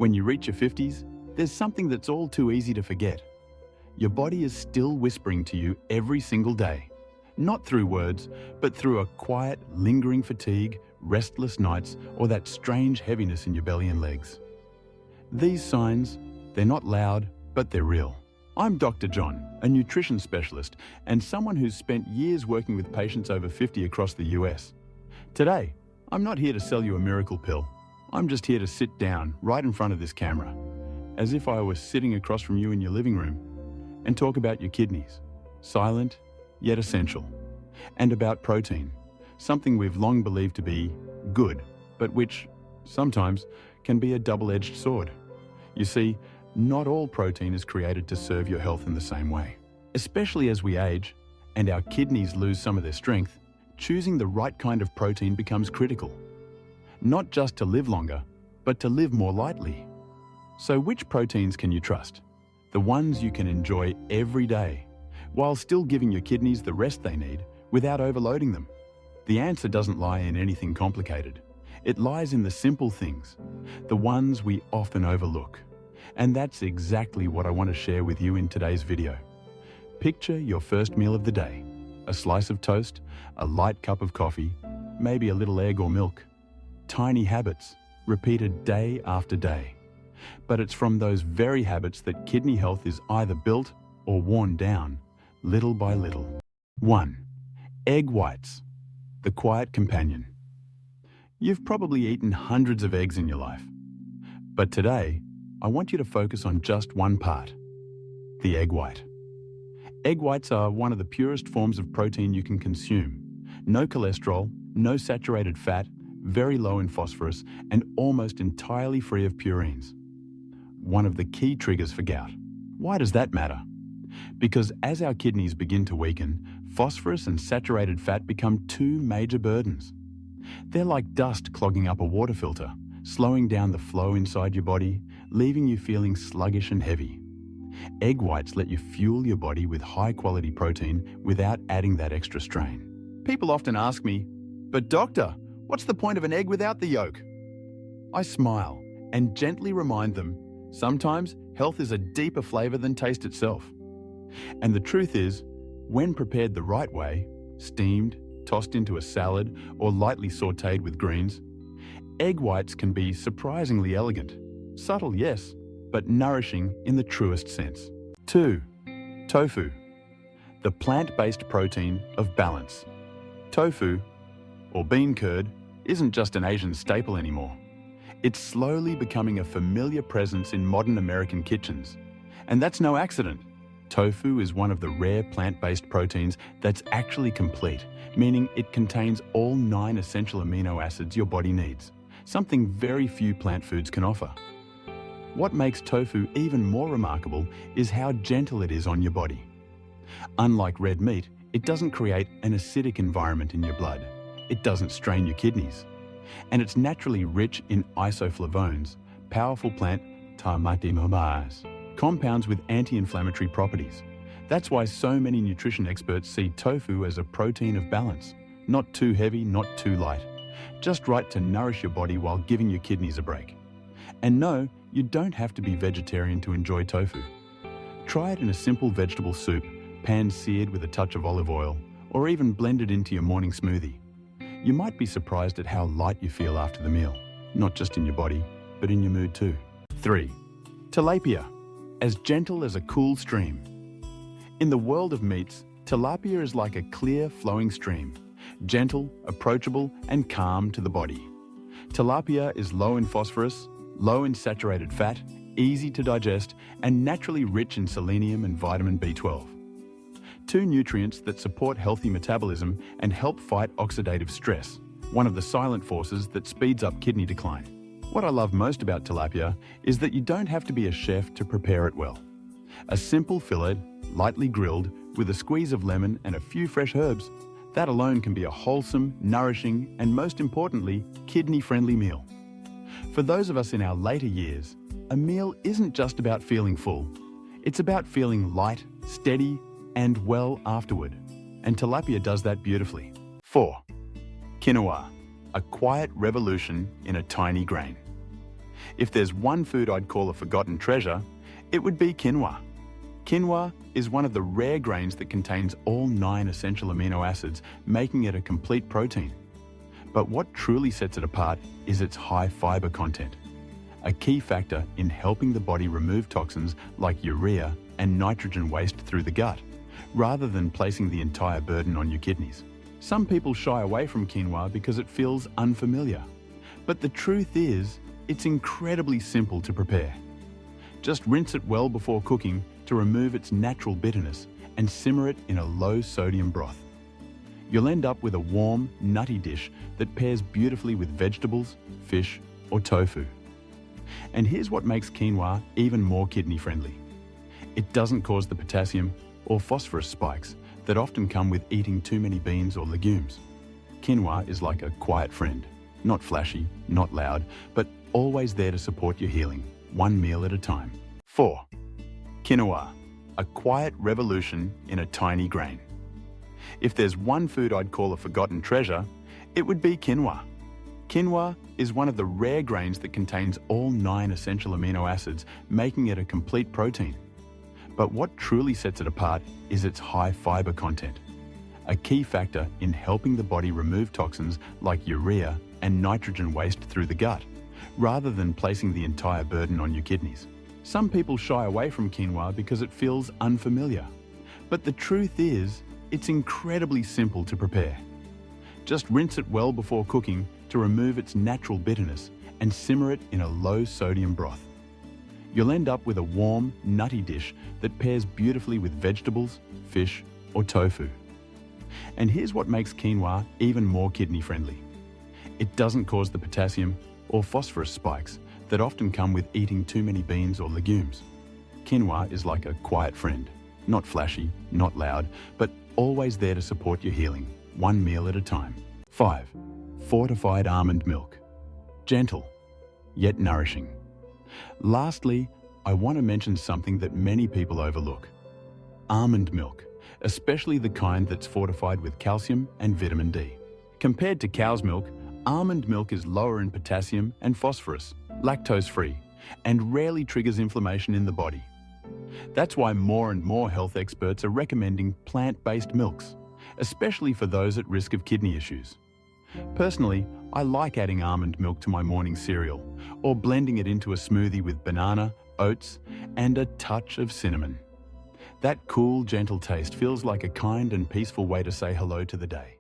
When you reach your 50s, there's something that's all too easy to forget. Your body is still whispering to you every single day. Not through words, but through a quiet, lingering fatigue, restless nights, or that strange heaviness in your belly and legs. These signs, they're not loud, but they're real. I'm Dr. John, a nutrition specialist and someone who's spent years working with patients over 50 across the US. Today, I'm not here to sell you a miracle pill. I'm just here to sit down right in front of this camera, as if I was sitting across from you in your living room, and talk about your kidneys, silent yet essential, and about protein, something we've long believed to be good, but which sometimes can be a double-edged sword. You see, not all protein is created to serve your health in the same way. Especially as we age and our kidneys lose some of their strength, choosing the right kind of protein becomes critical. Not just to live longer, but to live more lightly. So which proteins can you trust? The ones you can enjoy every day, while still giving your kidneys the rest they need without overloading them? The answer doesn't lie in anything complicated. It lies in the simple things, the ones we often overlook. And that's exactly what I want to share with you in today's video. Picture your first meal of the day, a slice of toast, a light cup of coffee, maybe a little egg or milk. Tiny habits, repeated day after day. But it's from those very habits that kidney health is either built or worn down, little by little. 1. Egg whites, the quiet companion. You've probably eaten hundreds of eggs in your life. But today, I want you to focus on just one part, the egg white. Egg whites are one of the purest forms of protein you can consume. No cholesterol, no saturated fat, very low in phosphorus, and almost entirely free of purines. One of the key triggers for gout. Why does that matter? Because as our kidneys begin to weaken, phosphorus and saturated fat become two major burdens. They're like dust clogging up a water filter, slowing down the flow inside your body, leaving you feeling sluggish and heavy. Egg whites let you fuel your body with high-quality protein without adding that extra strain. People often ask me, "But doctor, what's the point of an egg without the yolk?" I smile and gently remind them, sometimes health is a deeper flavor than taste itself. And the truth is, when prepared the right way, steamed, tossed into a salad, or lightly sautéed with greens, egg whites can be surprisingly elegant. Subtle, yes, but nourishing in the truest sense. 2. Tofu, the plant-based protein of balance. Tofu, or bean curd, isn't just an Asian staple anymore. It's slowly becoming a familiar presence in modern American kitchens. And that's no accident. Tofu is one of the rare plant-based proteins that's actually complete, meaning it contains all 9 essential amino acids your body needs, something very few plant foods can offer. What makes tofu even more remarkable is how gentle it is on your body. Unlike red meat, it doesn't create an acidic environment in your blood. It doesn't strain your kidneys. And it's naturally rich in isoflavones, powerful plant compounds with anti-inflammatory properties. That's why so many nutrition experts see tofu as a protein of balance. Not too heavy, not too light. Just right to nourish your body while giving your kidneys a break. And no, you don't have to be vegetarian to enjoy tofu. Try it in a simple vegetable soup, pan-seared with a touch of olive oil, or even blended into your morning smoothie. You might be surprised at how light you feel after the meal, not just in your body, but in your mood too. 3. Tilapia, as gentle as a cool stream. In the world of meats, tilapia is like a clear, flowing stream, gentle, approachable, and calm to the body. Tilapia is low in phosphorus, low in saturated fat, easy to digest, and naturally rich in selenium and vitamin B12. 2 nutrients that support healthy metabolism and help fight oxidative stress, one of the silent forces that speeds up kidney decline. What I love most about tilapia is that you don't have to be a chef to prepare it well. A simple fillet, lightly grilled, with a squeeze of lemon and a few fresh herbs, that alone can be a wholesome, nourishing, and most importantly, kidney-friendly meal. For those of us in our later years, a meal isn't just about feeling full. It's about feeling light, steady, and well afterward. And tilapia does that beautifully. 4. Quinoa, a quiet revolution in a tiny grain. If there's one food I'd call a forgotten treasure, it would be quinoa. Quinoa is one of the rare grains that contains all 9 essential amino acids, making it a complete protein. But what truly sets it apart is its high fiber content, a key factor in helping the body remove toxins like urea and nitrogen waste through the gut, rather than placing the entire burden on your kidneys. Some people shy away from quinoa because it feels unfamiliar. But the truth is, it's incredibly simple to prepare. Just rinse it well before cooking to remove its natural bitterness and simmer it in a low-sodium broth. You'll end up with a warm, nutty dish that pairs beautifully with vegetables, fish, or tofu. And here's what makes quinoa even more kidney-friendly. It doesn't cause the potassium or phosphorus spikes that often come with eating too many beans or legumes. Quinoa is like a quiet friend, not flashy, not loud, but always there to support your healing, one meal at a time. 4. Quinoa, a quiet revolution in a tiny grain. If there's one food I'd call a forgotten treasure, it would be quinoa. Quinoa is one of the rare grains that contains all 9 essential amino acids, making it a complete protein. But what truly sets it apart is its high fiber content, a key factor in helping the body remove toxins like urea and nitrogen waste through the gut, rather than placing the entire burden on your kidneys. Some people shy away from quinoa because it feels unfamiliar. But the truth is, it's incredibly simple to prepare. Just rinse it well before cooking to remove its natural bitterness and simmer it in a low-sodium broth. You'll end up with a warm, nutty dish that pairs beautifully with vegetables, fish, or tofu. And here's what makes quinoa even more kidney-friendly. It doesn't cause the potassium or phosphorus spikes that often come with eating too many beans or legumes. Quinoa is like a quiet friend, not flashy, not loud, but always there to support your healing, one meal at a time. 5. Fortified almond milk. Gentle, yet nourishing. Lastly, I want to mention something that many people overlook. Almond milk, especially the kind that's fortified with calcium and vitamin D. Compared to cow's milk, almond milk is lower in potassium and phosphorus, lactose-free, and rarely triggers inflammation in the body. That's why more and more health experts are recommending plant-based milks, especially for those at risk of kidney issues. Personally, I like adding almond milk to my morning cereal, or blending it into a smoothie with banana, oats, and a touch of cinnamon. That cool, gentle taste feels like a kind and peaceful way to say hello to the day.